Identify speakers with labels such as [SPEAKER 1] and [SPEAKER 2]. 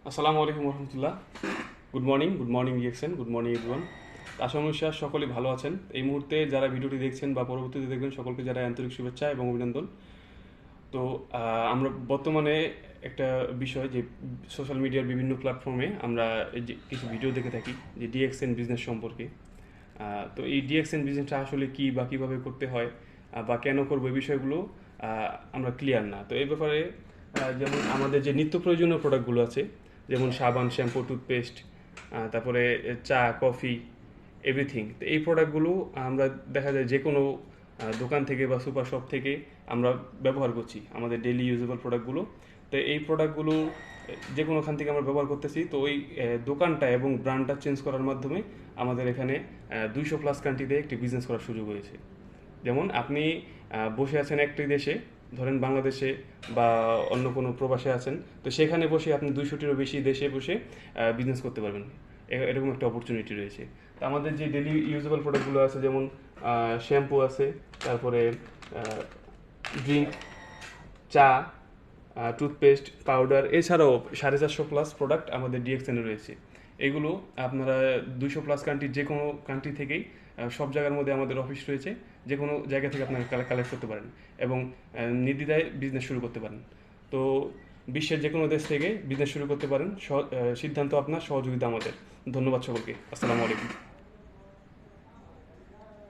[SPEAKER 1] আসসালামু আলাইকুম রহমতুল্লাহ। Good morning reaction, good morning everyone. আশা অনুশ্বাস সকলেই ভালো আছেন। এই মুহূর্তে যারা ভিডিওটি দেখছেন বা পরবর্তীতে দেখবেন সকলকে যারা আন্তরিক শুভেচ্ছা এবং অভিনন্দন। তো আমরা বর্তমানে একটা বিষয় যে সোশ্যাল মিডিয়ার বিভিন্ন প্ল্যাটফর্মে আমরা এই যে কিছু ভিডিও দেখে থাকি যে ডিএক্সএন বিজনেস সম্পর্কে। তো এই ডিএক্সএন বিজনেসটা আসলে কি বা কীভাবে করতে হয় বা কেন করবো এই বিষয়গুলো আমরা ক্লিয়ার না। তো এই ব্যাপারে যেমন আমাদের যে নিত্য প্রয়োজনীয় প্রোডাক্টগুলো আছে, যেমন সাবান, শ্যাম্পু, টুথপেস্ট, তারপরে চা, কফি, এভরিথিং। তো এই প্রোডাক্টগুলো আমরা দেখা যায় যে কোনো দোকান থেকে বা সুপার শপ থেকে আমরা ব্যবহার করছি আমাদের ডেইলি ইউজেবল প্রোডাক্টগুলো। তো এই প্রোডাক্টগুলো যে কোনোখান থেকে আমরা ব্যবহার করতেছি। তো ওই দোকানটা এবং ব্র্যান্ডটা চেঞ্জ করার মাধ্যমে আমাদের এখানে 200+ কান্ট্রিতে একটি বিজনেস করার সুযোগ হয়েছে। যেমন আপনি বসে আছেন একটি দেশে, ধরেন বাংলাদেশে বা অন্য কোনো প্রবাসে আছেন, তো সেখানে বসে আপনি 200টিরও বেশি দেশে বসে বিজনেস করতে পারবেন। এরকম একটা অপরচুনিটি রয়েছে। তো আমাদের যে ডেলি ইউজেবল প্রোডাক্টগুলো আছে, যেমন শ্যাম্পু আছে, তারপরে ড্রিঙ্ক, চা, টুথপেস্ট, পাউডার, এছাড়াও 450+ প্রোডাক্ট আমাদের ডিএক্সএনে রয়েছে। এগুলো আপনারা 200+ কান্ট্রির যে কোনো কান্ট্রি থেকেই সব জায়গার মধ্যে আমাদের অফিস রয়েছে, যে কোনো জায়গা থেকে আপনারা কালেক্ট করতে পারেন এবং নির্দ্বিধায় বিজনেস শুরু করতে পারেন। তো বিশ্বের যে কোনো দেশ থেকে বিজনেস শুরু করতে পারেন। সিদ্ধান্ত আপনার, সহযোগিতা আমাদের। ধন্যবাদ সকলকে। আসসালামু আলাইকুম।